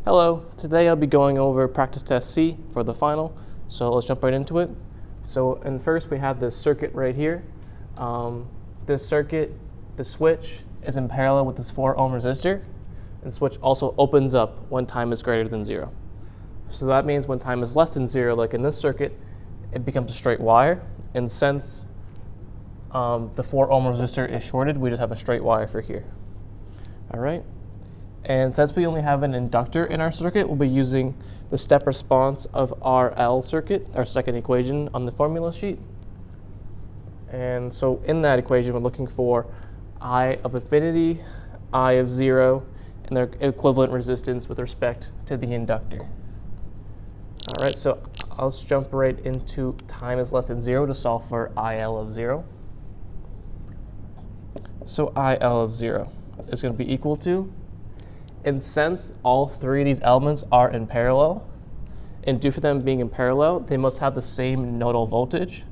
Hello, today I'll be going over practice test C for the final, so let's jump right into it. And first we have this circuit right here. This circuit, the switch is in parallel with this 4 ohm resistor, and the switch also opens up when time is greater than 0. So that means when time is less than 0, like in this circuit, it becomes a straight wire, and since the 4 ohm resistor is shorted, we just have a straight wire for here. All right. And since we only have an inductor in our circuit, we'll be using the step response of Rl circuit, our second equation on the formula sheet. And so in that equation, we're looking for I of infinity, I of 0, and their equivalent resistance with respect to the inductor. All right, so let's jump right into time is less than 0 to solve for IL of 0. So IL of 0 is going to be equal to, and since all 3 of these elements are in parallel, and due to them being in parallel, they must have the same nodal voltage.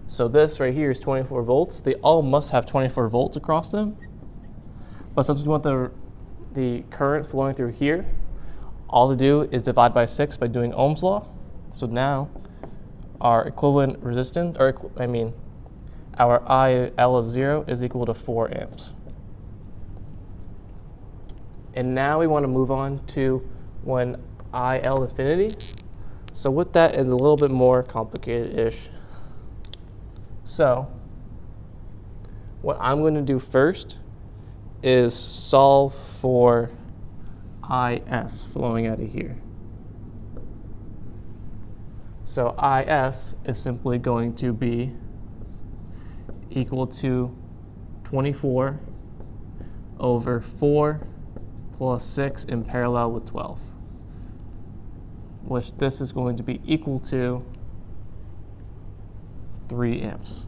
So this right here is 24 volts. They all must have 24 volts across them. But since we want the current flowing through here, all to do is divide by 6 by doing Ohm's law. So now our equivalent resistance, our IL of 0 is equal to 4 amps. And now we want to move on to when IL infinity. So with that is a little bit more complicated-ish. So what I'm going to do first is solve for IS flowing out of here. So IS is simply going to be equal to 24 over 4 plus 6 in parallel with 12, which this is going to be equal to 3 amps.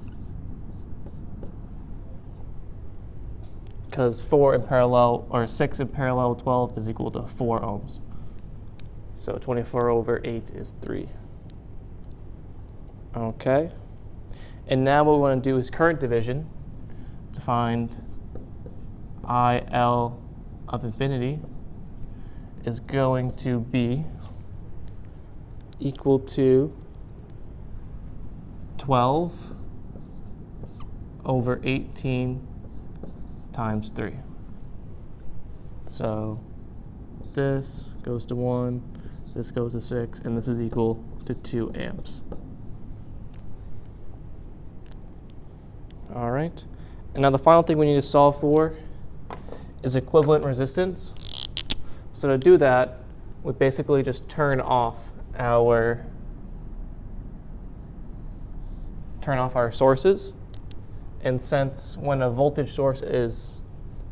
Because 4 in parallel, or 6 in parallel with 12 is equal to 4 ohms. So 24 over 8 is 3. Okay. And now what we want to do is current division to find IL of infinity is going to be equal to 12 over 18 times 3. So this goes to 1, this goes to 6, and this is equal to 2 amps. All right. And now the final thing we need to solve for is equivalent resistance. So to do that, we basically just turn off our sources. And since when a voltage source is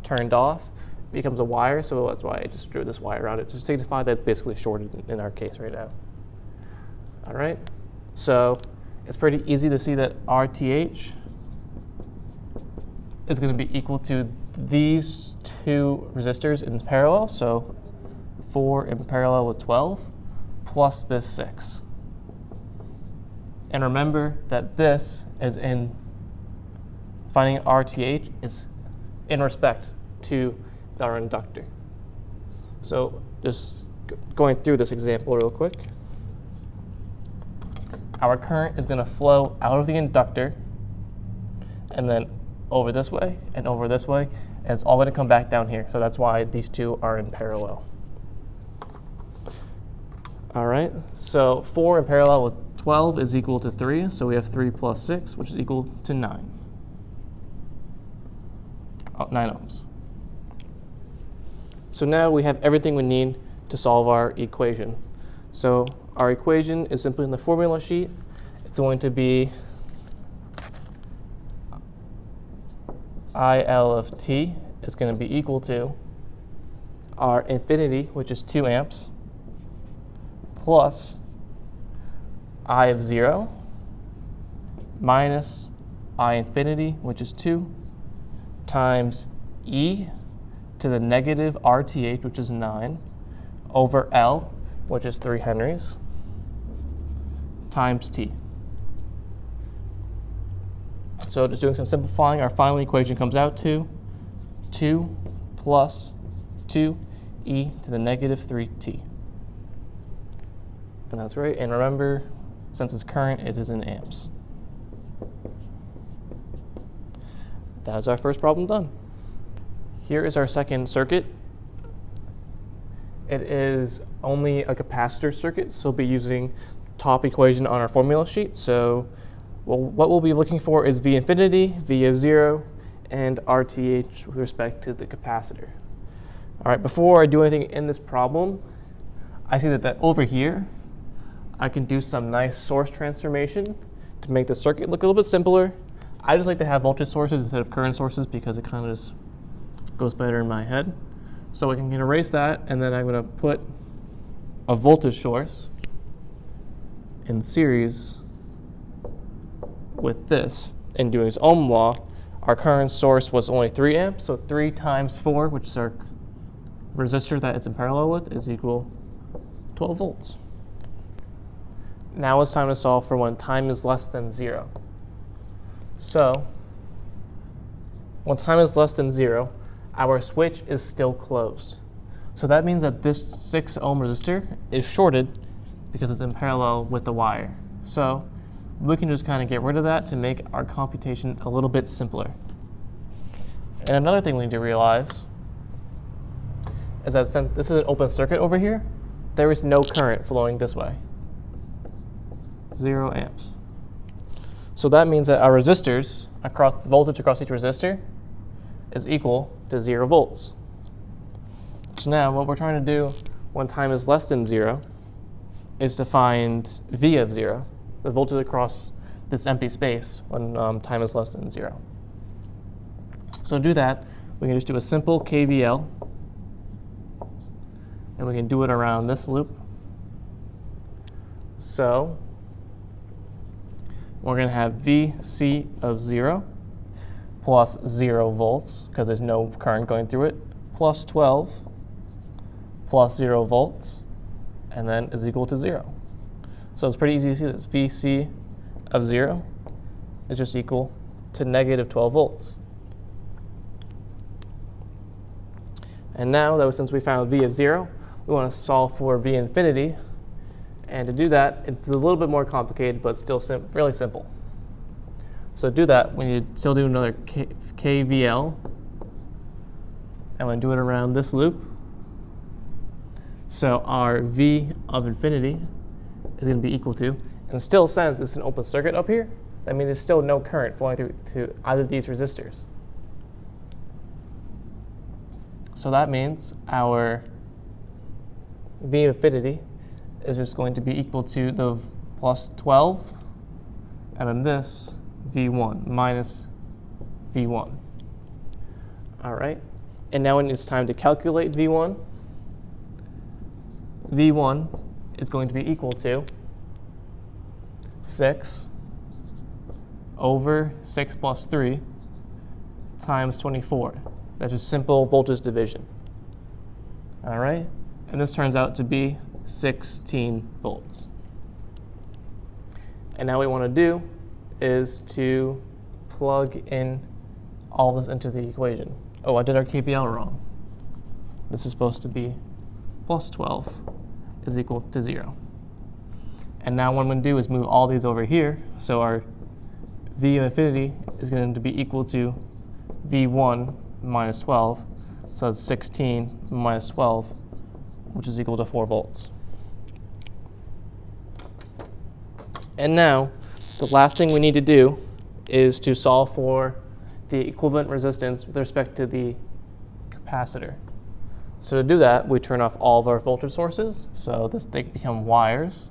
turned off, it becomes a wire. So that's why I just drew this wire around it to signify that it's basically shorted in our case right now. All right. So it's pretty easy to see that RTH is going to be equal to these 2 resistors in parallel, so 4 in parallel with 12, plus this 6. And remember that this is in finding RTH is in respect to our inductor. So just going through this example real quick. Our current is going to flow out of the inductor and then over this way and over this way, and it's all going to come back down here. So that's why these 2 are in parallel. All right, so 4 in parallel with 12 is equal to 3, so we have 3 plus 6, which is equal to 9. 9 ohms. So now we have everything we need to solve our equation. So our equation is simply in the formula sheet. It's going to be IL of t is going to be equal to our infinity, which is 2 amps, plus I of 0 minus I infinity, which is 2, times e to the negative RTH, which is 9, over L, which is 3 henries, times t. So just doing some simplifying, our final equation comes out to 2 plus 2 e to the negative 3t. And that's right. And remember, since it's current, it is in amps. That is our first problem done. Here is our second circuit. It is only a capacitor circuit, so we'll be using top equation on our formula sheet. So what we'll be looking for is V infinity, V of 0, and RTH with respect to the capacitor. All right, before I do anything in this problem, I see that over here, I can do some nice source transformation to make the circuit look a little bit simpler. I just like to have voltage sources instead of current sources because it kind of just goes better in my head. So we can erase that, and then I'm going to put a voltage source in series with this. And doing Ohm's law, our current source was only 3 amps, so 3 times 4, which is our resistor that it's in parallel with, is equal 12 volts. Now it's time to solve for when time is less than 0. So when time is less than 0, our switch is still closed. So that means that this 6 ohm resistor is shorted because it's in parallel with the wire. So we can just kind of get rid of that to make our computation a little bit simpler. And another thing we need to realize is that since this is an open circuit over here, there is no current flowing this way. 0 amps. So that means that our resistors, across the voltage across each resistor, is equal to 0 volts. So now what we're trying to do when time is less than 0 is to find V of 0, the voltage across this empty space when time is less than 0. So to do that, we can just do a simple KVL, and we can do it around this loop. So we're going to have VC of 0 plus 0 volts, because there's no current going through it, plus 12 plus 0 volts, and then is equal to 0. So it's pretty easy to see this. VC of 0 is just equal to negative 12 volts. And now that since we found V of 0, we want to solve for V infinity. And to do that, it's a little bit more complicated, but still really simple. So to do that, we need to still do another KVL. And we're going to do it around this loop. So our V of infinity is going to be equal to, and still since it's an open circuit up here, that means there's still no current flowing through to either of these resistors. So that means our V infinity is just going to be equal to the plus 12, and then this V1 minus V1. All right, and now when it's time to calculate V1, V1 is going to be equal to 6 over 6 plus 3 times 24. That's just simple voltage division. All right, and this turns out to be 16 volts. And now what we want to do is to plug in all this into the equation. Oh, I did our KVL wrong. This is supposed to be plus 12 is equal to 0. And now what I'm going to do is move all these over here. So our V of infinity is going to be equal to V1 minus 12. So that's 16 minus 12, which is equal to 4 volts. And now, the last thing we need to do is to solve for the equivalent resistance with respect to the capacitor. So to do that, we turn off all of our voltage sources. So they become wires.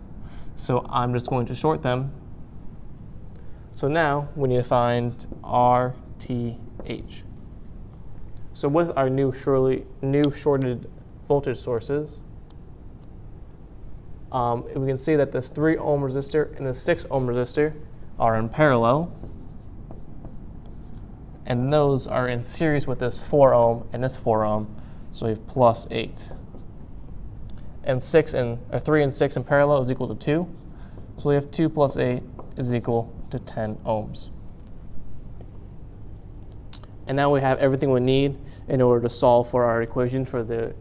So I'm just going to short them. So now we need to find RTH. So with our new shorted voltage sources, we can see that this 3 ohm resistor and this 6 ohm resistor are in parallel. And those are in series with this 4 ohm and this 4 ohm. So we have plus 8. And 3 and 6 in parallel is equal to 2. So we have 2 plus 8 is equal to 10 ohms. And now we have everything we need in order to solve for our equation for the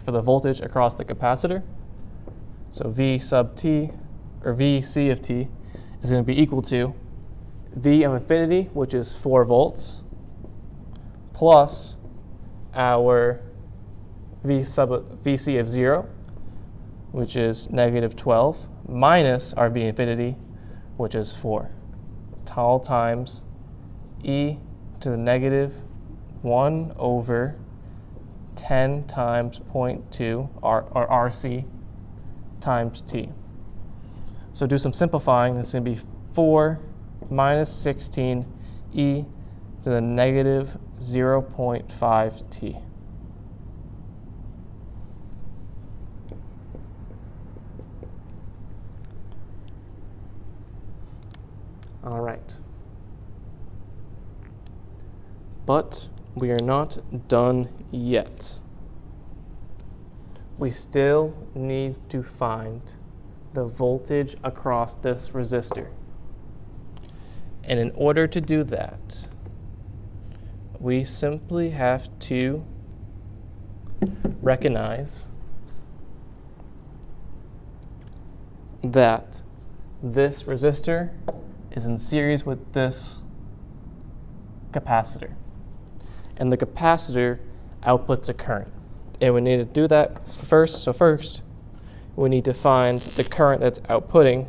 for the voltage across the capacitor. So V sub t, or VC of t, is going to be equal to V of infinity, which is 4 volts, plus our VC of 0, which is negative 12, minus our V infinity, which is 4, all times e to the negative 1 over 10 times 0.2, or RC, times t. So do some simplifying. This is going to be 4 minus 16 e to the negative 0.5 t. All right. But we are not done yet. We still need to find the voltage across this resistor. And in order to do that, we simply have to recognize that this resistor is in series with this capacitor. And the capacitor outputs a current. And we need to do that first. So first, we need to find the current that's outputting,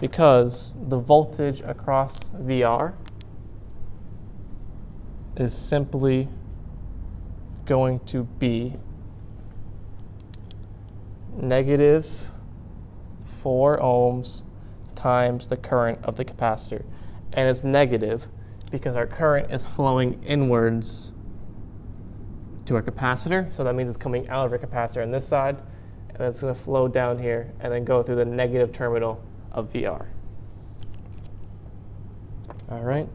because the voltage across VR is simply going to be negative 4 ohms times the current of the capacitor. And it's negative because our current is flowing inwards to our capacitor. So that means it's coming out of our capacitor on this side, and then it's going to flow down here and then go through the negative terminal of VR. All right.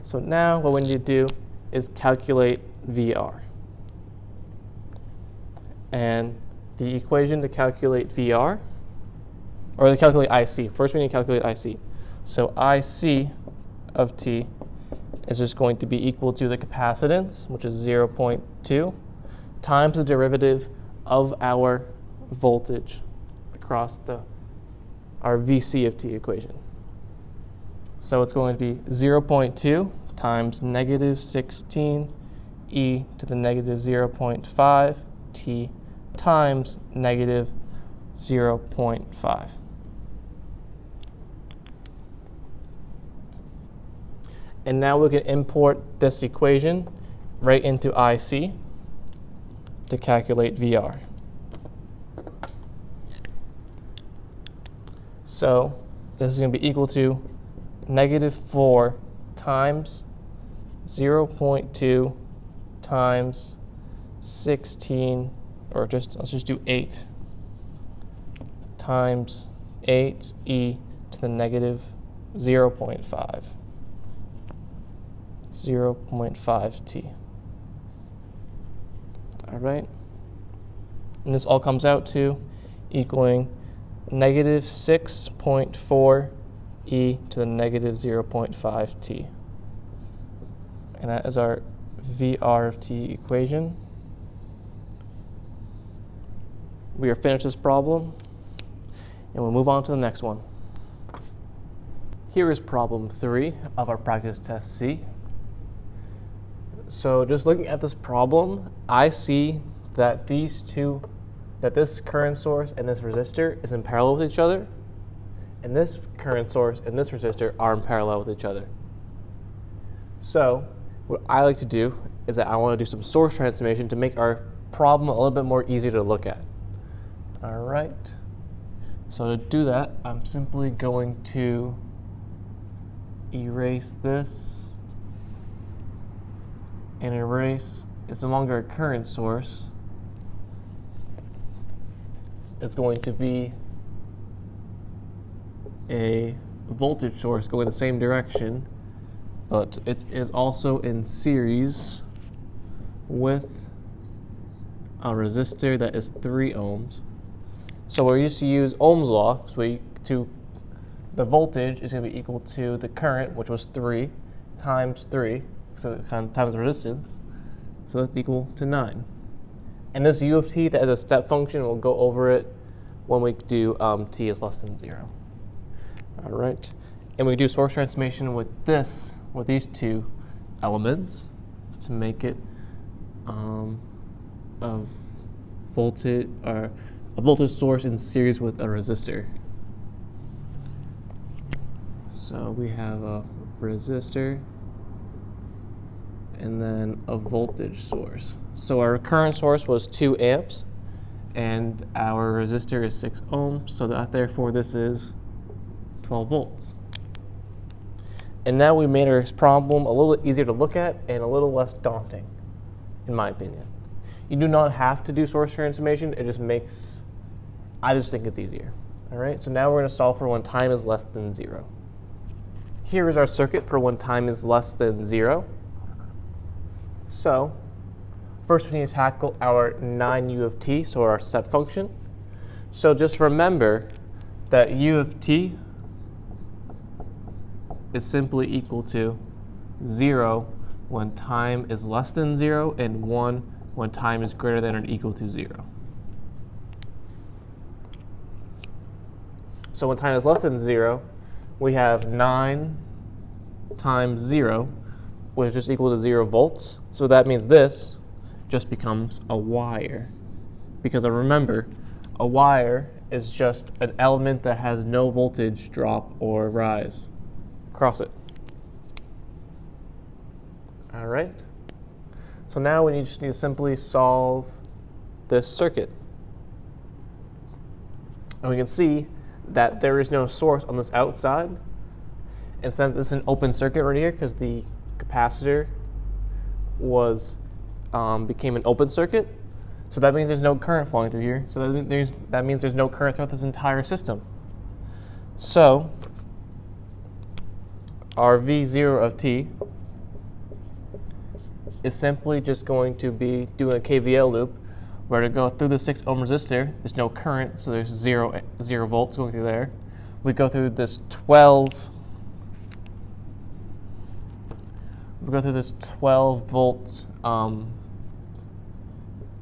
So now what we need to do is calculate VR. And the equation to calculate VR, or to calculate IC. First we need to calculate IC. So IC of t is just going to be equal to the capacitance, which is 0.2, times the derivative of our voltage across our VC of t equation. So it's going to be 0.2 times negative 16 e to the negative 0.5 t times negative 0.5. And now we can import this equation right into IC to calculate VR. So this is going to be equal to negative 4 times 0.2 times 16, or let's just do 8 times 8e to the negative 0.5 t. All right. And this all comes out to equaling negative 6.4 e to the negative 0.5 t. And that is our VR of t equation. We are finished this problem, and we'll move on to the next one. Here is problem 3 of our practice test C. So just looking at this problem, I see that this current source and this resistor is in parallel with each other, and this current source and this resistor are in parallel with each other. So what I like to do is that I want to do some source transformation to make our problem a little bit more easier to look at. All right. So to do that, I'm simply going to erase this. And erase is no longer a current source. It's going to be a voltage source going the same direction, but it is also in series with a resistor that is 3 ohms. So we're used to use Ohm's law, so the voltage is going to be equal to the current, which was 3, times 3, so times resistance, so that's equal to 9. And this u of t, that is a step function, we'll go over it when we do t is less than 0. All right. And we do source transformation with these two elements to make it a voltage source in series with a resistor. So we have a resistor and then a voltage source. So our current source was 2 amps and our resistor is 6 ohms, so that therefore this is 12 volts. And now we made our problem a little easier to look at and a little less daunting, in my opinion. You do not have to do source transformation, I just think it's easier. All right, so now we're gonna solve for when time is less than 0. Here is our circuit for when time is less than 0. So first we need to tackle our 9u of t, so our step function. So just remember that u of t is simply equal to 0 when time is less than 0 and 1 when time is greater than or equal to 0. So when time is less than 0, we have 9 times 0, which is just equal to 0 volts. So that means this just becomes a wire. Because remember, a wire is just an element that has no voltage drop or rise across it. All right. So now we just need to simply solve this circuit. And we can see that there is no source on this outside. And since this is an open circuit right here, because the capacitor became an open circuit, so that means there's no current flowing through here. So that means there's no current throughout this entire system. So our V0 of t is simply just going to be doing a KVL loop. We're going to go through the 6 ohm resistor. There's no current, so there's 0 volts going through there. We go through this 12 volt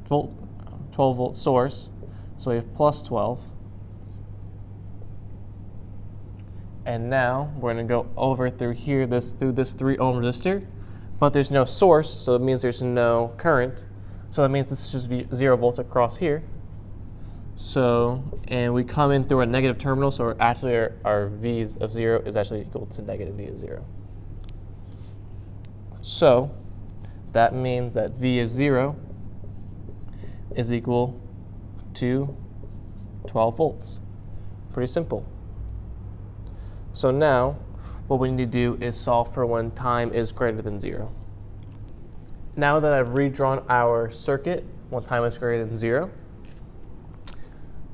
12 volt source. So we have plus 12. And now we're going to go over through here through this 3 ohm resistor, but there's no source, so it means there's no current. So that means this is just 0 volts across here. So, and we come in through a negative terminal, so our V of 0 is actually equal to negative V of 0. So that means that V of 0 is equal to 12 volts. Pretty simple. So now what we need to do is solve for when time is greater than 0. Now that I've redrawn our circuit when time is greater than 0,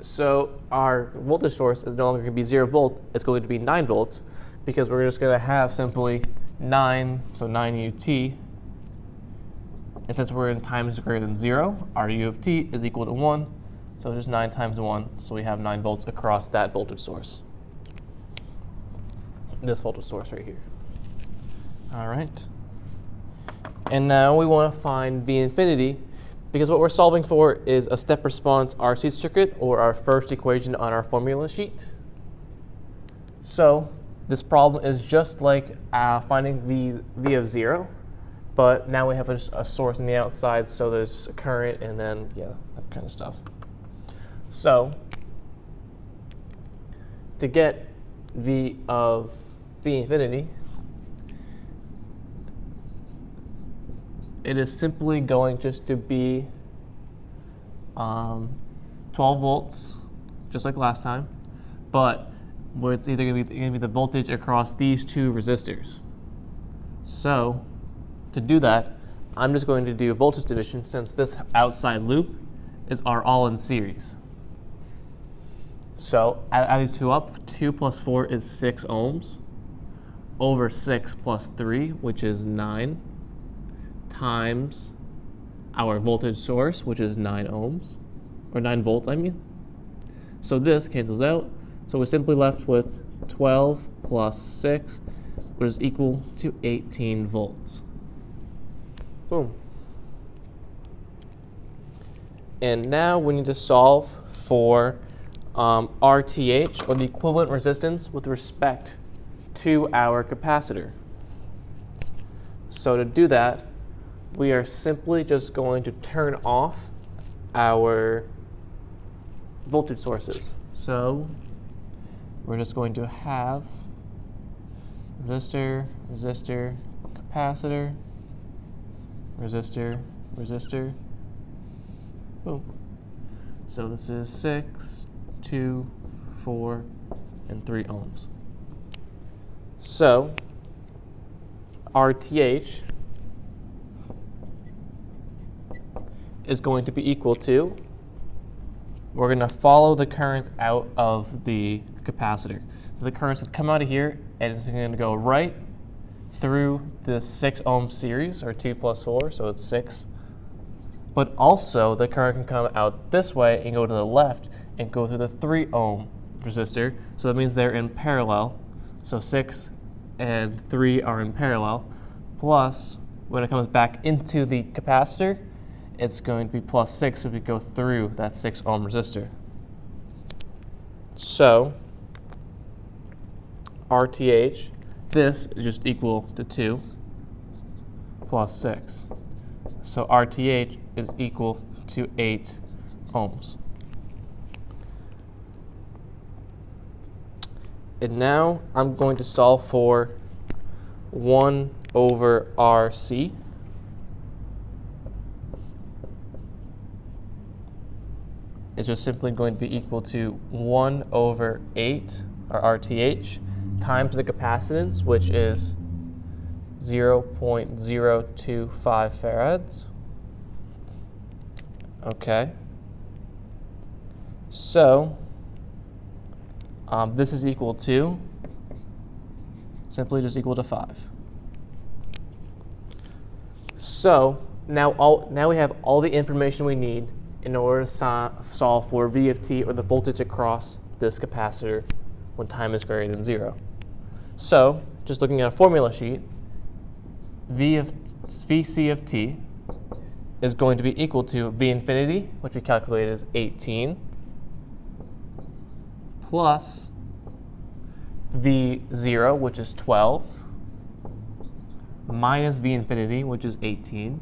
so our voltage source is no longer going to be 0 volt, it's going to be 9 volts, because we're just going to have simply 9, so 9 ut, and since we're in time is greater than 0, our u of t is equal to 1, so just 9 times 1, so we have 9 volts across that voltage source. This voltage source right here. All right. And now we want to find V infinity, because what we're solving for is a step response RC circuit, or our first equation on our formula sheet. So this problem is just like finding V of 0, but now we have a source on the outside, so there's a current, and then, yeah, that kind of stuff. So to get V infinity, it is simply going just to be 12 volts, just like last time, but where it's either going to be the voltage across these two resistors. So to do that, I'm just going to do voltage division, since this outside loop are all in series. So add these two up. 2 plus 4 is 6 ohms over 6 plus 3, which is 9, times our voltage source, which is 9 ohms, or 9 volts, I mean. So this cancels out. So we're simply left with 12 plus 6, which is equal to 18 volts. Boom. And now we need to solve for RTH, or the equivalent resistance with respect to our capacitor. So to do that, we are simply just going to turn off our voltage sources. So we're just going to have resistor, resistor, capacitor, resistor, resistor, boom. So this is 6, 2, 4, and 3 ohms. So RTH is going to be equal to, we're going to follow the current out of the capacitor. So the current's going to come out of here, and it's going to go right through the 6 ohm series, or 2 plus 4, so it's 6. But also, the current can come out this way and go to the left and go through the 3 ohm resistor. So that means they're in parallel. So 6 and 3 are in parallel. Plus, when it comes back into the capacitor, it's going to be plus 6 if we go through that 6 ohm resistor. So RTH, this is just equal to 2 plus 6. So RTH is equal to 8 ohms. And now I'm going to solve for 1 over RC. It's just simply going to be equal to 1 over 8, or RTH, times the capacitance, which is 0.025 farads. Okay. So this is equal to, simply just equal to 5. So now we have all the information we need in order to solve for V of t, or the voltage across this capacitor when time is greater than 0. So just looking at a formula sheet, Vc of t is going to be equal to V infinity, which we calculated as 18, plus V0, which is 12, minus V infinity, which is 18,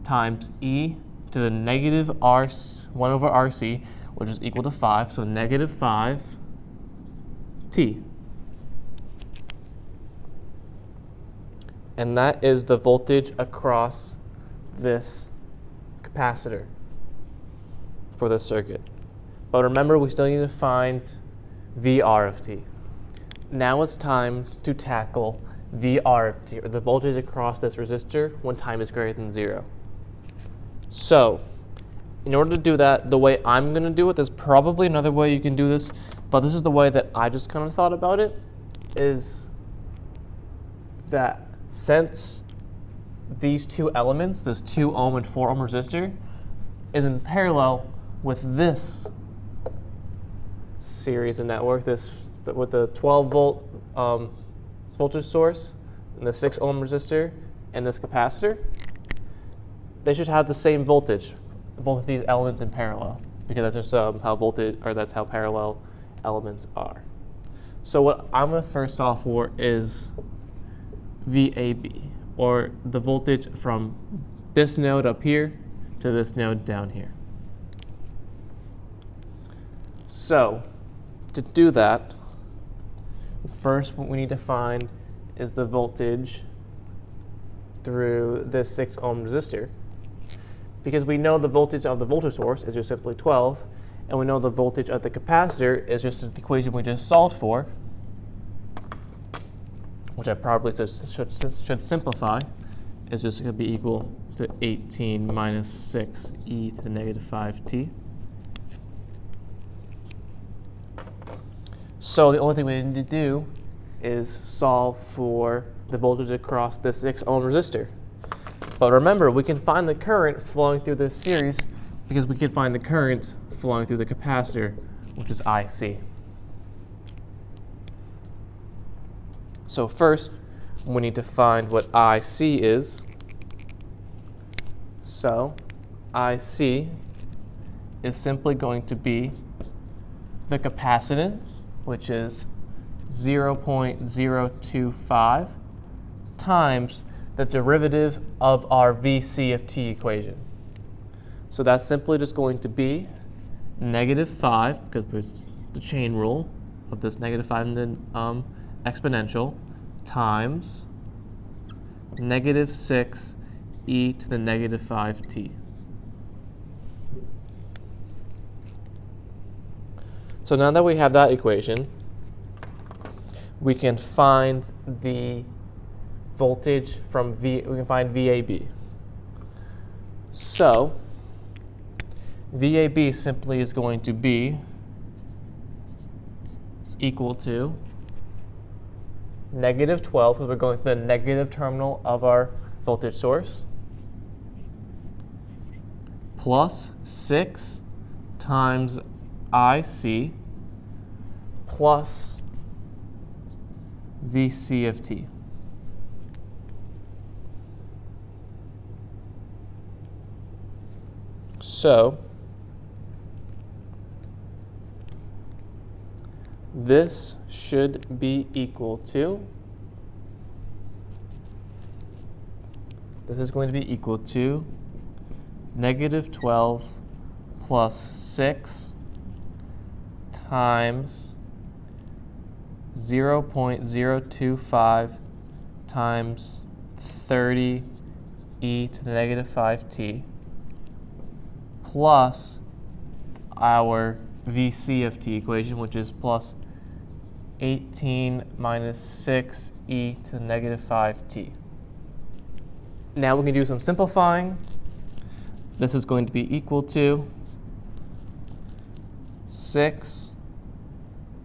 times e to the negative 1 over RC, which is equal to 5, so negative 5 t. And that is the voltage across this capacitor for this circuit. But remember, we still need to find VR of t. Now it's time to tackle VR of t, or the voltage across this resistor when time is greater than 0. So in order to do that, the way I'm going to do it, there's probably another way you can do this, but this is the way that I just kind of thought about it, is that since these two elements, this 2 ohm and 4 ohm resistor, is in parallel with this series of network, with the 12 volt voltage source and the 6 ohm resistor and this capacitor, they should have the same voltage, both of these elements in parallel, because that's just that's how parallel elements are. So what I'm going to first solve for is VAB, or the voltage from this node up here to this node down here. So to do that, first what we need to find is the voltage through this 6 ohm resistor, because we know the voltage of the voltage source is just simply 12, and we know the voltage of the capacitor is just the equation we just solved for, which I probably should simplify, is just going to be equal to 18 minus 6 e to the negative 5t. So the only thing we need to do is solve for the voltage across this 6 ohm resistor. But remember, we can find the current flowing through this series because we can find the current flowing through the capacitor, which is IC. So first, we need to find what IC is. So IC is simply going to be the capacitance, which is 0.025 times the derivative of our VC of t equation. So that's simply just going to be -5, because it's the chain rule of this -5 and then exponential, times -6 e to the -5t. So now that we have that equation, we can find the voltage from we can find VAB. So VAB simply is going to be equal to -12, because we're going to the negative terminal of our voltage source, plus 6 times IC plus VC of t. So this should be equal to, this is going to be equal to -12 plus 6 times 0.025 times 30 e to the -5t plus our VC of t equation, which is plus 18 minus 6 e to the -5t. Now we can do some simplifying. This is going to be equal to 6,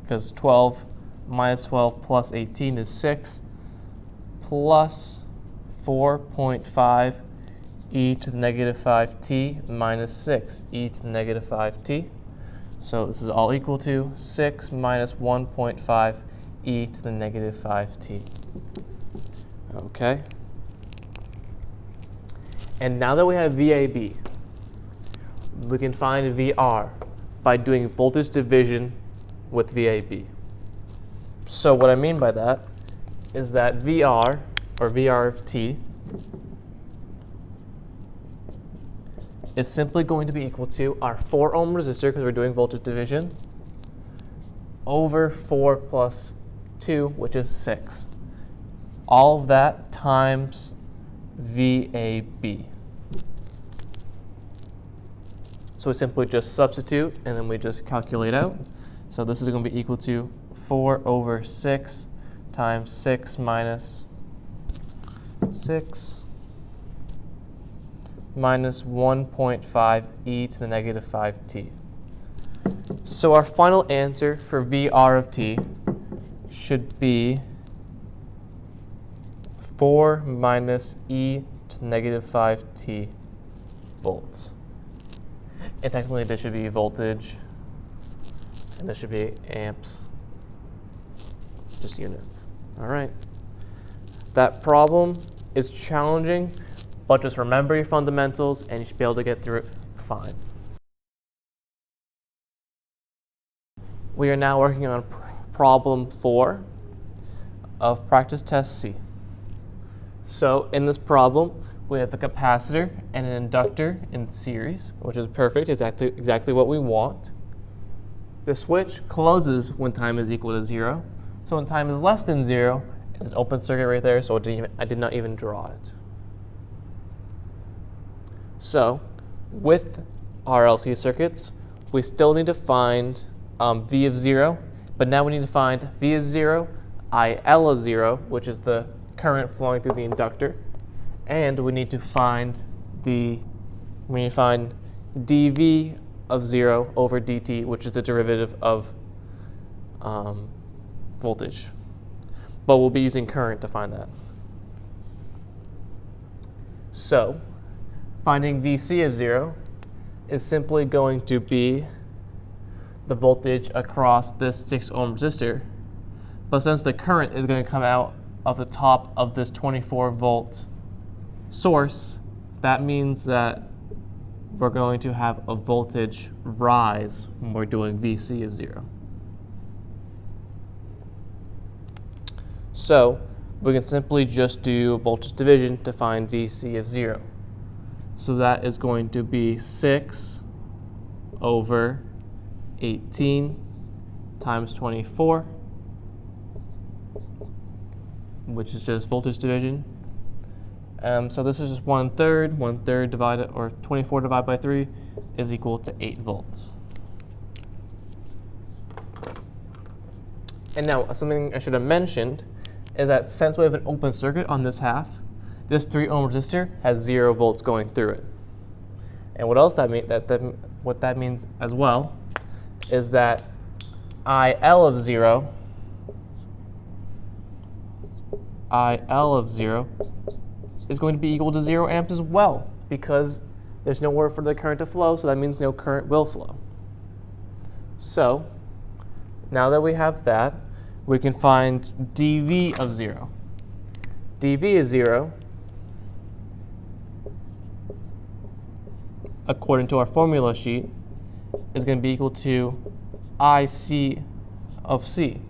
because 12 minus 12 plus 18 is 6, plus 4.5 e to the -5t minus 6 e to the -5t. So this is all equal to 6 minus 1.5 e to the -5t. Okay. And now that we have VAB, we can find VR by doing voltage division with VAB. So what I mean by that is that VR, or VR of t, is simply going to be equal to our 4 ohm resistor, because we're doing voltage division, over 4 plus 2, which is 6. All of that times VAB. So we simply just substitute, and then we just calculate out. So this is going to be equal to 4 over 6 times 6 minus 6 minus 1.5 e to the -5t. So our final answer for VR of t should be 4 minus e to the -5t volts. And technically this should be voltage, and this should be amps, just units. All right. That problem is challenging, but just remember your fundamentals and you should be able to get through it fine. We are now working on problem 4 of practice test C. So in this problem, we have a capacitor and an inductor in series, which is perfect, exactly what we want. The switch closes when time is equal to 0. So when time is less than 0, it's an open circuit right there, so I did not even draw it. So with Rlc circuits, we still need to find V of 0, but now we need to find V of 0, IL of 0, which is the current flowing through the inductor, and we need to find dV of 0 over dt, which is the derivative of voltage. But we'll be using current to find that. So finding VC of 0 is simply going to be the voltage across this 6 ohm resistor. But since the current is going to come out of the top of this 24 volt source, that means that we're going to have a voltage rise when we're doing VC of 0. So we can simply just do voltage division to find VC of 0. So that is going to be 6 over 18 times 24, which is just voltage division. So this is just 1/3. 1/3 divided, or 24 divided by 3 is equal to 8 volts. And now something I should have mentioned is that since we have an open circuit on this half, this 3 ohm resistor has 0 volts going through it. And what else that means? What that means as well is that IL of 0 is going to be equal to 0 amps as well, because there's nowhere for the current to flow, so that means no current will flow. So now that we have that, we can find dV of 0. dV is 0, according to our formula sheet, is going to be equal to IC of C.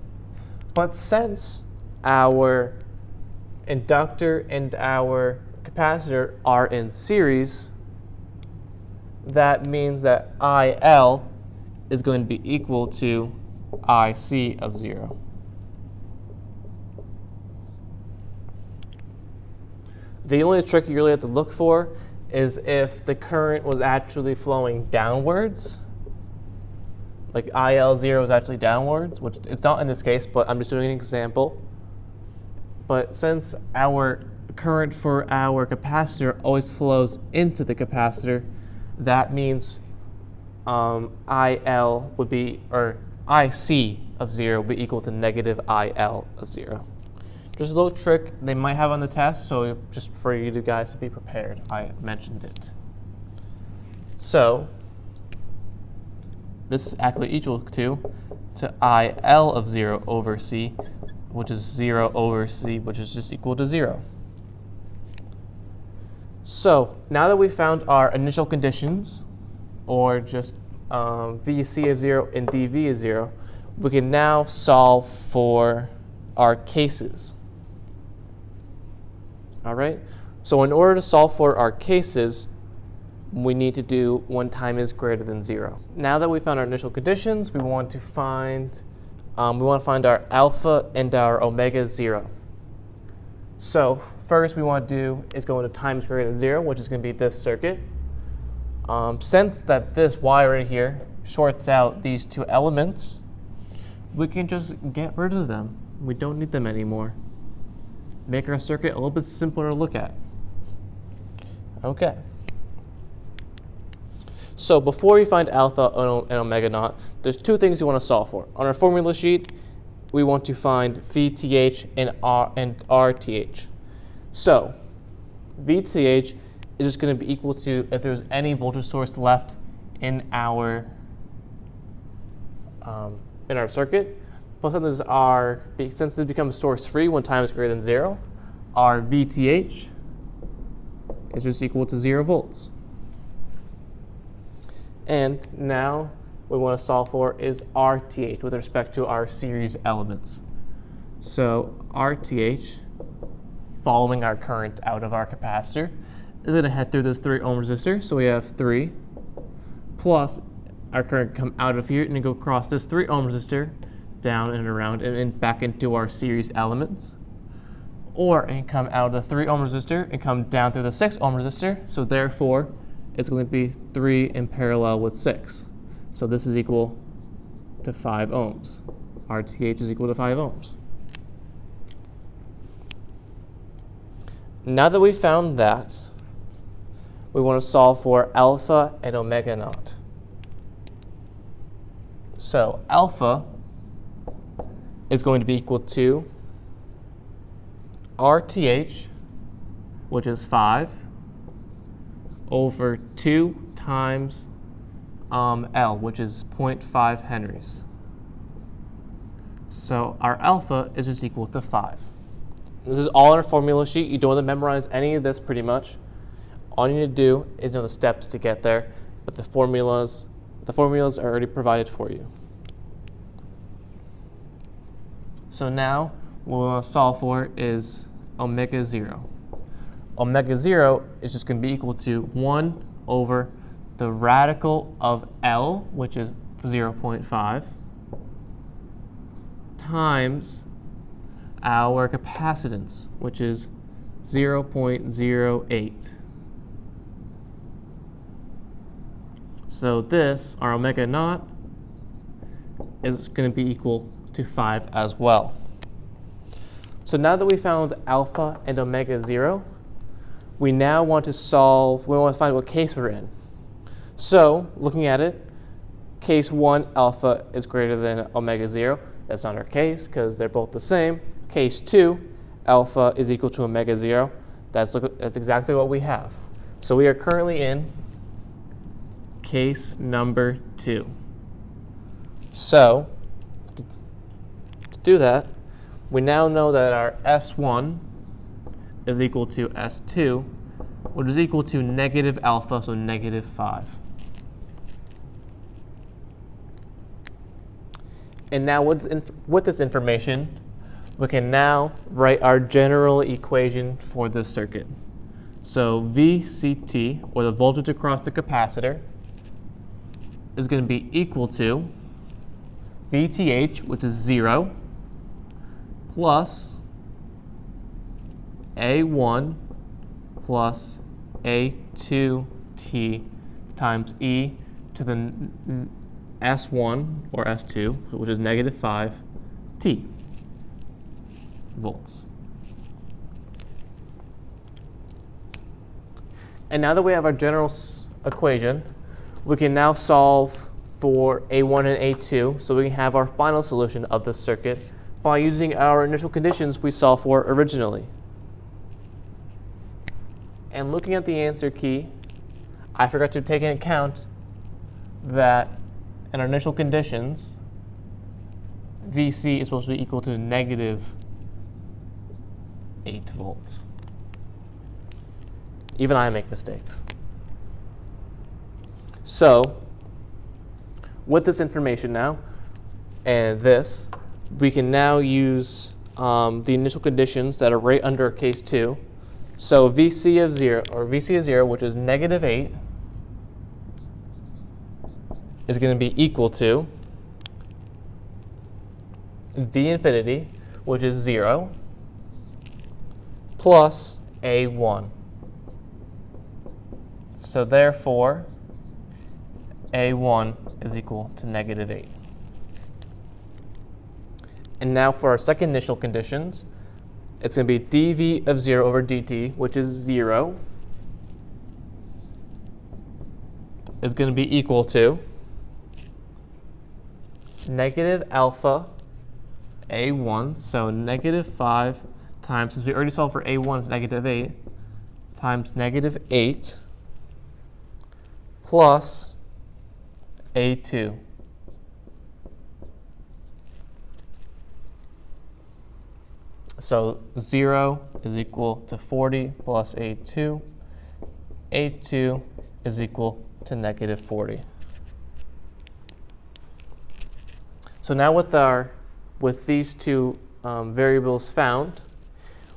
But since our inductor and our capacitor are in series, that means that IL is going to be equal to IC of 0. The only trick you really have to look for is if the current was actually flowing downwards, like IL0 is actually downwards, which it's not in this case, but I'm just doing an example. But since our current for our capacitor always flows into the capacitor, that means IL would be, or IC of 0 would be equal to negative IL of 0. Just a little trick they might have on the test, so just for you guys to be prepared, I mentioned it. So this is actually equal to IL of 0 over C, which is 0 over C, which is just equal to 0. So now that we found our initial conditions, or just VC of 0 and dV of 0, we can now solve for our cases. All right? So in order to solve for our cases, we need to do when time is greater than 0. Now that we found our initial conditions, we want to find our alpha and our omega 0. So first we want to do is go into times greater than 0, which is going to be this circuit. Since that this wire right here shorts out these two elements, we can just get rid of them. We don't need them anymore. Make our circuit a little bit simpler to look at. Okay. So before you find alpha and omega naught, there's two things you want to solve for. On our formula sheet, we want to find VTH and RTH. So VTH is just going to be equal to if there's any voltage source left in our circuit. Plus, since it becomes source free when time is greater than 0, our VTH is just equal to 0 volts. And now what we want to solve for is RTH with respect to our series elements. So RTH, following our current out of our capacitor, is going to head through this 3 ohm resistor. So we have 3 plus our current come out of here and go across this 3 ohm resistor down and around and back into our series elements. Or it can come out of the 3 ohm resistor and come down through the 6 ohm resistor. So therefore, it's going to be 3 in parallel with 6. So this is equal to 5 ohms. RTH is equal to 5 ohms. Now that we've found that, we want to solve for alpha and omega naught. So alpha is going to be equal to RTH, which is 5, over 2 times L, which is 0.5 henries. So our alpha is just equal to 5. This is all in our formula sheet. You don't have to memorize any of this pretty much. All you need to do is know the steps to get there, but the formulas are already provided for you. So now what we want to solve for is omega 0. Omega 0 is just going to be equal to 1 over the radical of L, which is 0.5, times our capacitance, which is 0.08. So this, our omega naught, is going to be equal to 5 as well. So now that we found alpha and omega 0, we now want to find what case we're in. So looking at it, case 1, alpha is greater than omega 0. That's not our case because they're both the same. Case 2, alpha is equal to omega 0. That's exactly what we have. So we are currently in case number 2. So to do that, we now know that our S1 is equal to S2, which is equal to negative alpha, so negative 5. And now with this information, we can now write our general equation for this circuit. So VCT, or the voltage across the capacitor, is going to be equal to VTH, which is 0, plus A1 plus A2T times e to the S1 or S2, which is negative 5T volts. And now that we have our general equation, we can now solve for A1 and A2, so we can have our final solution of this circuit by using our initial conditions we solved for originally. And looking at the answer key, I forgot to take into account that in our initial conditions, VC is supposed to be equal to negative 8 volts. Even I make mistakes. So, with this information now, and this, we can now use the initial conditions that are right under case 2. So VC of 0, which is negative 8, is going to be equal to V infinity, which is 0, plus A1. So therefore, A1 is equal to negative 8. And now for our second initial conditions, it's going to be dV of 0 over dt, which is 0, is going to be equal to negative alpha A1, so negative 5 times, since we already solved for A1 is negative 8, times negative 8 plus A2. So 0 is equal to 40 plus A2. A2 is equal to negative 40. So now with these two variables found,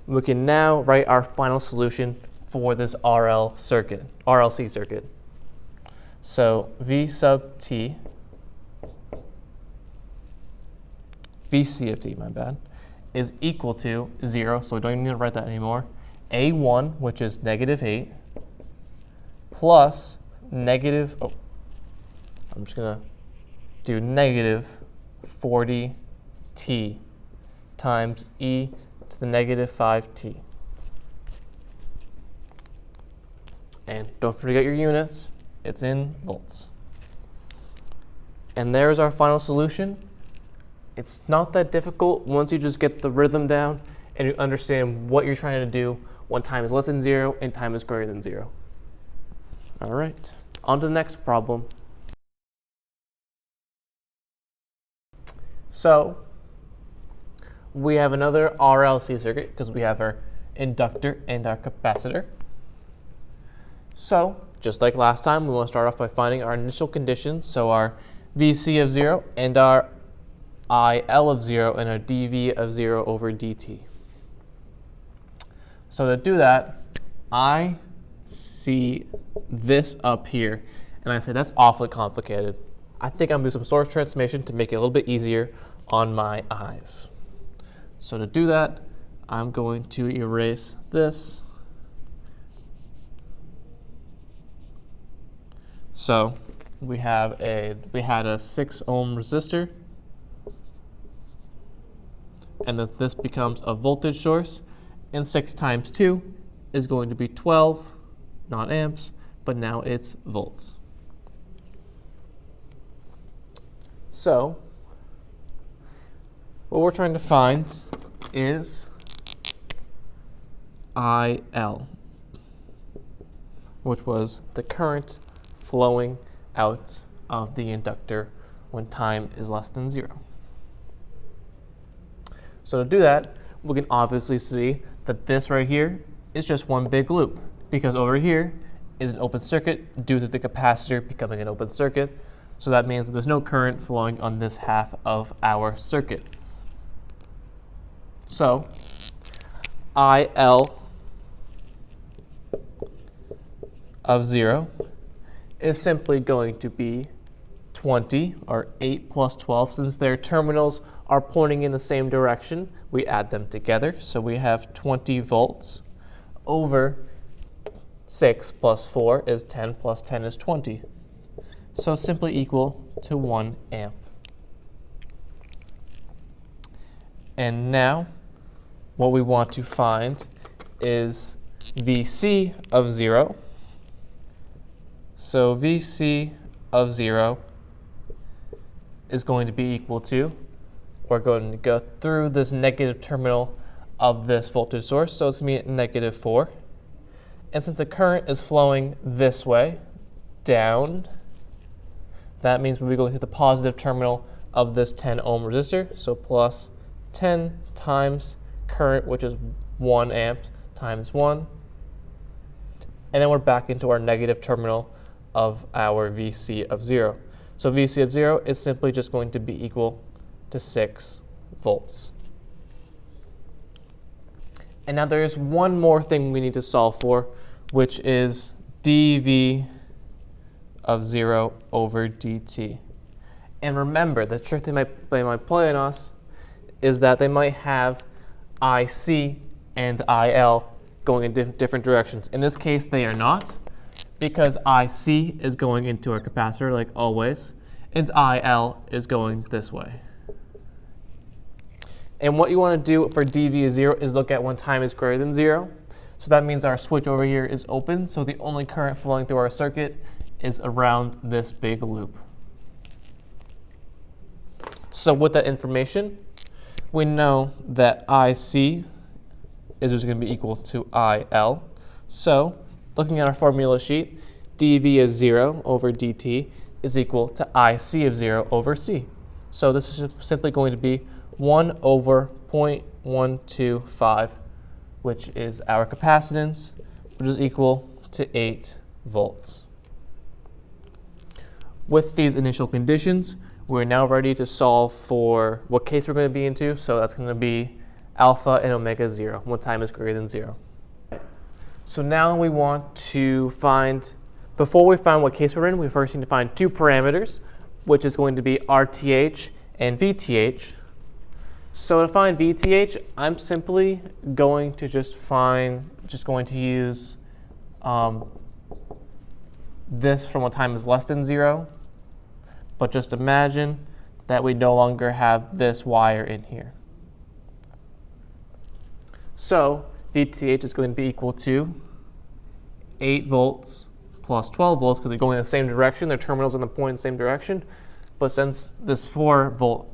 we can now write our final solution for this RLC circuit. So V sub t, VC of t, my bad, is equal to 0, so we don't even need to write that anymore. A1, which is negative 8, plus negative, I'm just going to do negative 40t times e to the negative 5t. And don't forget your units, it's in volts. And there's our final solution. It's not that difficult once you just get the rhythm down and you understand what you're trying to do when time is less than 0 and time is greater than 0. All right, on to the next problem. So we have another RLC circuit because we have our inductor and our capacitor. So just like last time, we want to start off by finding our initial conditions, so our VC of 0 and our IL of 0 and our dV of 0 over dt. So to do that, I see this up here, and I say that's awfully complicated. I think I'm going to do some source transformation to make it a little bit easier on my eyes. So to do that, I'm going to erase this. So we had a 6 ohm resistor, and that this becomes a voltage source, and 6 times 2 is going to be 12, not amps, but now it's volts. So what we're trying to find is IL, which was the current flowing out of the inductor when time is less than 0. So to do that, we can obviously see that this right here is just one big loop, because over here is an open circuit due to the capacitor becoming an open circuit. So that means that there's no current flowing on this half of our circuit. So IL of 0 is simply going to be 20, or 8 plus 12. Since their terminals are pointing in the same direction, we add them together. So we have 20 volts over 6 plus 4 is 10 plus 10 is 20. So simply equal to 1 amp. And now what we want to find is VC of 0. So VC of 0 is going to be equal to, we're going to go through this negative terminal of this voltage source, so it's going to be at -4. And since the current is flowing this way, down, that means we'll be going to the positive terminal of this 10 ohm resistor, so plus 10 times current, which is 1 amp, times 1. And then we're back into our negative terminal of our VC of 0. So VC of 0 is simply just going to be equal to 6 volts. And now there's one more thing we need to solve for, which is dV of 0 over dt. And remember, the trick they might play on us is that they might have IC and IL going in different directions. In this case, they are not, because IC is going into our capacitor, like always, and IL is going this way. And what you want to do for dV of 0 is look at when time is greater than 0. So that means our switch over here is open, so the only current flowing through our circuit is around this big loop. So with that information, we know that IC is just going to be equal to IL. So looking at our formula sheet, dV of 0 over dt is equal to IC of 0 over C. So this is simply going to be 1 over 0.125, which is our capacitance, which is equal to 8 volts. With these initial conditions, we're now ready to solve for what case we're going to be into. So that's going to be alpha and omega 0, when time is greater than 0. So now we want to find, before we find what case we're in, we first need to find two parameters, which is going to be RTH and VTH. So to find VTH, I'm simply going to use this from when time is less than 0. But just imagine that we no longer have this wire in here. So VTH is going to be equal to 8 volts plus 12 volts, because they're going in the same direction. Their terminals are going to point in the same direction. But since this 4 volt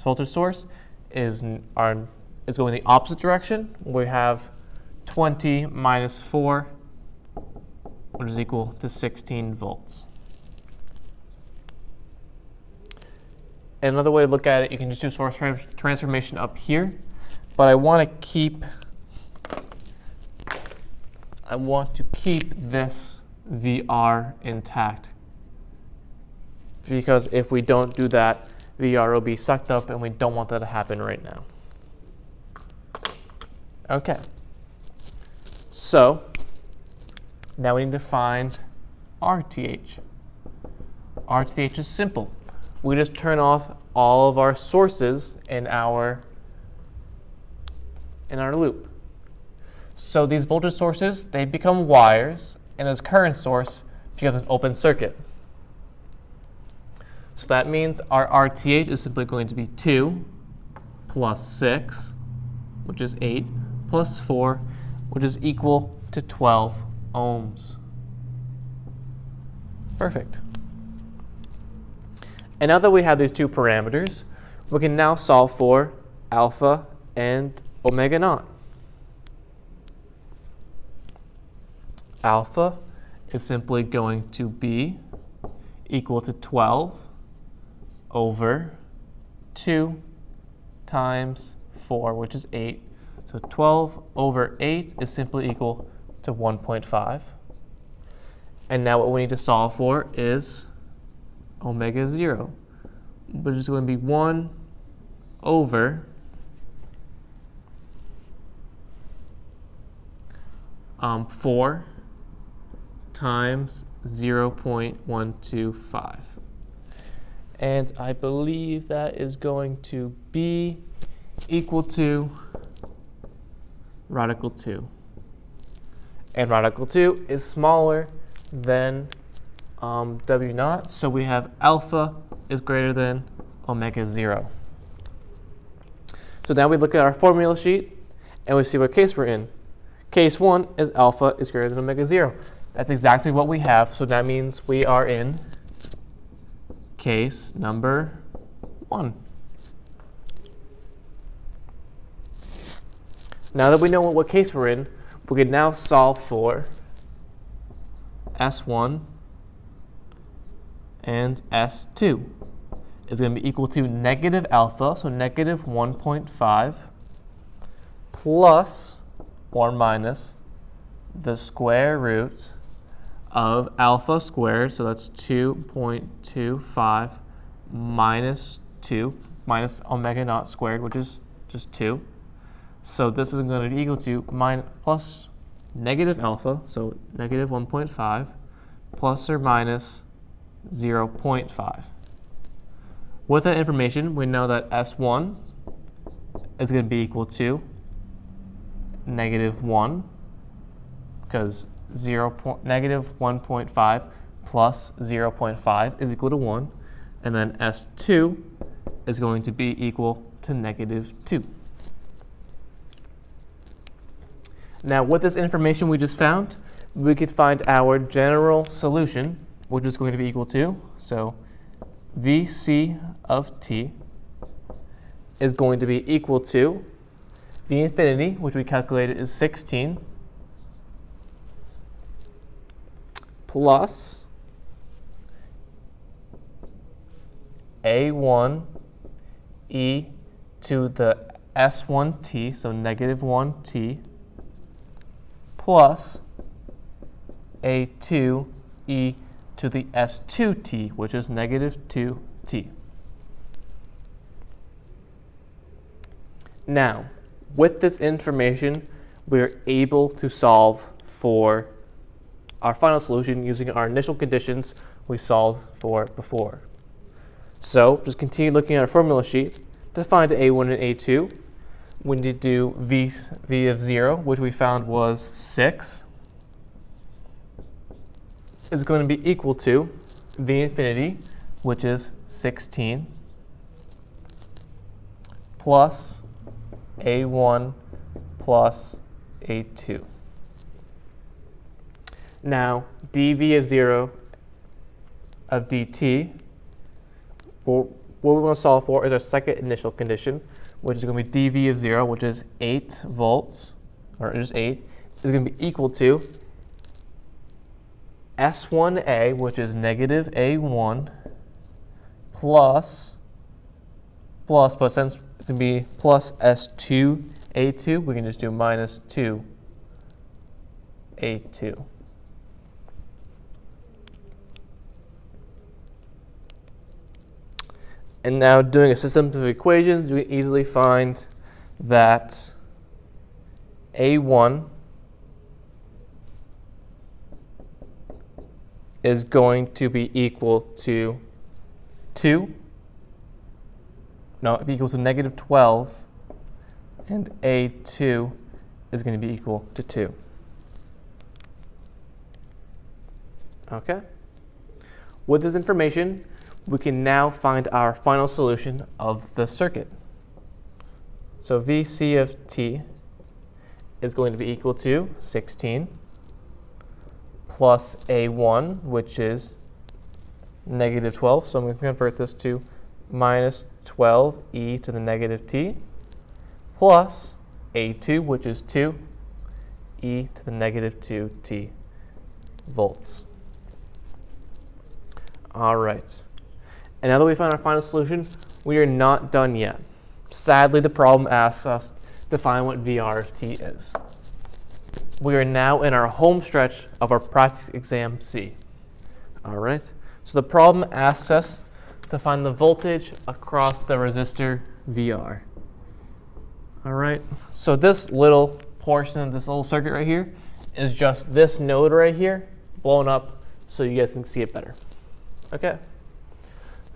voltage source is going the opposite direction, we have 20 minus 4, which is equal to 16 volts. And another way to look at it, you can just do source transformation up here, but I want to keep this VR intact. Because if we don't do that, VR will be sucked up, and we don't want that to happen right now. Okay. So now we need to find RTH. RTH is simple. We just turn off all of our sources in our loop. So these voltage sources, they become wires, and this current source becomes an open circuit. So that means our RTH is simply going to be 2 plus 6, which is 8, plus 4, which is equal to 12 ohms. Perfect. And now that we have these two parameters, we can now solve for alpha and omega naught. Alpha is simply going to be equal to 12 over 2 times 4, which is 8. So 12 over 8 is simply equal to 1.5. And now what we need to solve for is omega 0, which is going to be 1 over 4 times 0.125. And I believe that is going to be equal to radical 2. And radical 2 is smaller than W naught, so we have alpha is greater than omega 0. So now we look at our formula sheet, and we see what case we're in. Case 1 is alpha is greater than omega 0. That's exactly what we have, so that means we are in case number 1. Now that we know what case we're in, we can now solve for S1 and S2. It's going to be equal to negative alpha, so negative 1.5, plus or minus the square root of alpha squared, so that's 2.25 minus 2, minus omega naught squared, which is just 2. So this is going to be equal to plus negative alpha, so negative 1.5, plus or minus 0.5. With that information, we know that S1 is going to be equal to negative 1, because negative 1.5 plus 0.5 is equal to 1, and then S2 is going to be equal to negative 2. Now, with this information we just found, we could find our general solution, which is going to be equal to, so Vc of t is going to be equal to V infinity, which we calculated is 16, plus A1 e to the S1t, so negative 1t, plus A2 e to the S2t, which is negative 2t. Now, with this information, we're able to solve for our final solution using our initial conditions we solved for before. So just continue looking at our formula sheet. To find A1 and A2, we need to do V of 0, which we found was 6, is going to be equal to V infinity, which is 16, plus A1 plus A2. Now, dV of 0 of dt, what we want to solve for is our second initial condition, which is going to be dV of 0, which is 8 volts, or just 8, is going to be equal to S1A, which is negative A1, plus, but since it's going to be plus S2A2, we can just do minus 2A2. And now doing a system of equations, we can easily find that A1 is going to be equal to 2. No, it'd be equal to negative 12. And A2 is going to be equal to 2. Okay? With this information, we can now find our final solution of the circuit. So VC of t is going to be equal to 16 plus A1, which is negative 12. So I'm going to convert this to minus 12 e to the negative t plus A2, which is 2 e to the negative 2t volts. All right. And now that we found our final solution, we are not done yet. Sadly, the problem asks us to find what VR of t is. We are now in our home stretch of our practice exam C. All right. So the problem asks us to find the voltage across the resistor VR. All right. So this little portion of this little circuit right here is just this node right here blown up so you guys can see it better. Okay.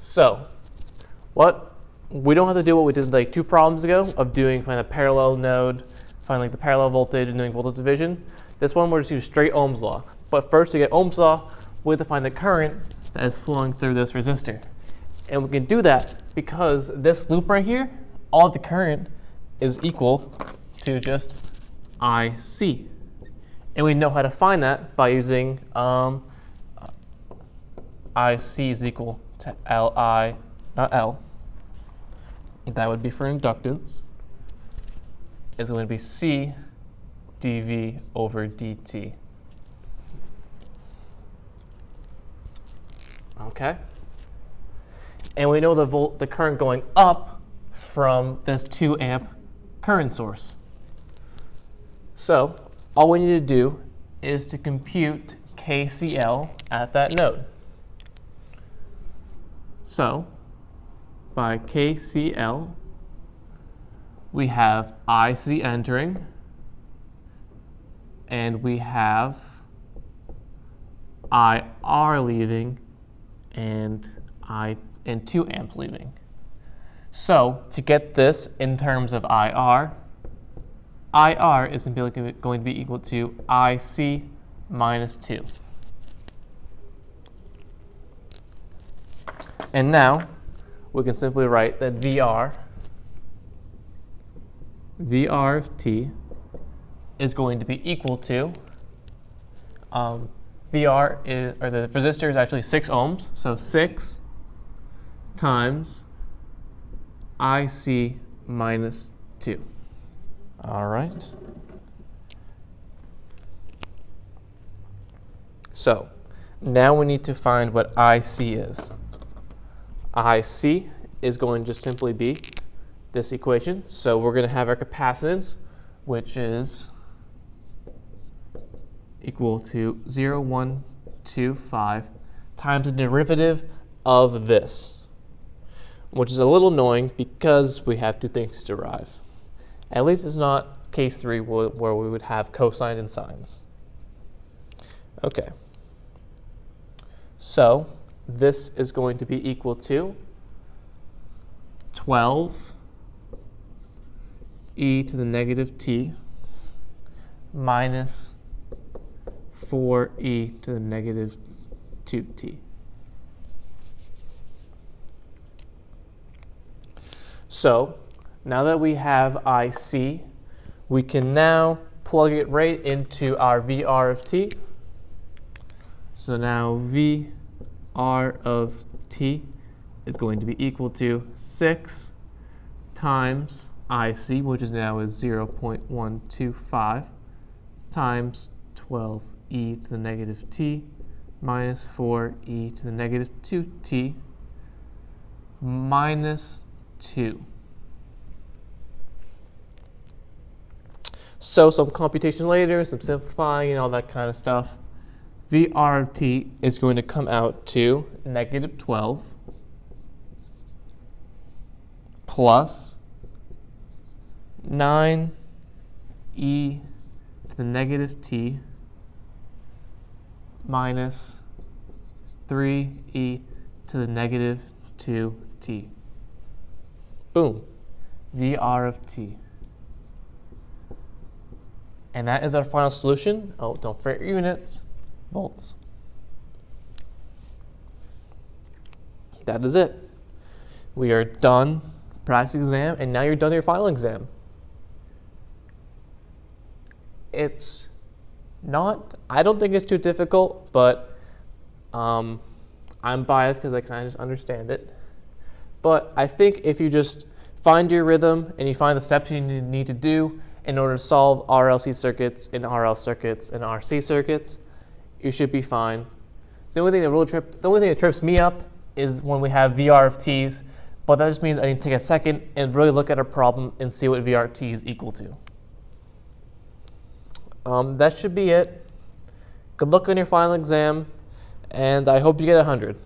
So we don't have to do what we did like 2 problems ago of find a parallel node, find like the parallel voltage and doing voltage division. This one we're just use straight Ohm's law. But first to get Ohm's law, we have to find the current that is flowing through this resistor. And we can do that because this loop right here, all the current is equal to just IC. And we know how to find that by using IC is equal to Li, not L. That would be for inductance. Is going to be C dV over dt. Okay. And we know the current going up from this 2 amp current source. So all we need to do is to compute KCL at that node. So by KCL, we have IC entering, and we have IR leaving, and 2 amp leaving. So to get this in terms of IR is simply going to be equal to IC minus 2. And now we can simply write that VR of t is going to be equal to the resistor is actually 6 ohms, so 6 times IC minus 2. All right. So now we need to find what IC is. IC is going to simply be this equation. So we're going to have our capacitance, which is equal to 0.125 times the derivative of this, which is a little annoying because we have 2 things to derive. At least it's not case 3 where we would have cosines and sines. Okay. So this is going to be equal to 12 e to the negative t minus 4e to the negative 2t. So now that we have IC, we can now plug it right into our VR of t. So now VR of t is going to be equal to 6 times IC, which is now 0.125, times 12e to the negative t minus 4e to the negative 2t minus 2. So some computation later, some simplifying and all that kind of stuff. VR of t is going to come out to negative 12 plus 9e to the negative t minus 3e to the negative 2t. Boom. VR of t. And that is our final solution. Oh, don't forget your units, volts. That is it. We are done practice exam, and now you're done your final exam. It's not, I don't think it's too difficult, but I'm biased because I kind of just understand it. But I think if you just find your rhythm and you find the steps you need to do in order to solve RLC circuits and RL circuits and RC circuits, you should be fine. The only thing that trips me up is when we have VR of t's, but that just means I need to take a second and really look at a problem and see what VR of t is equal to. That should be it. Good luck on your final exam, and I hope you get 100.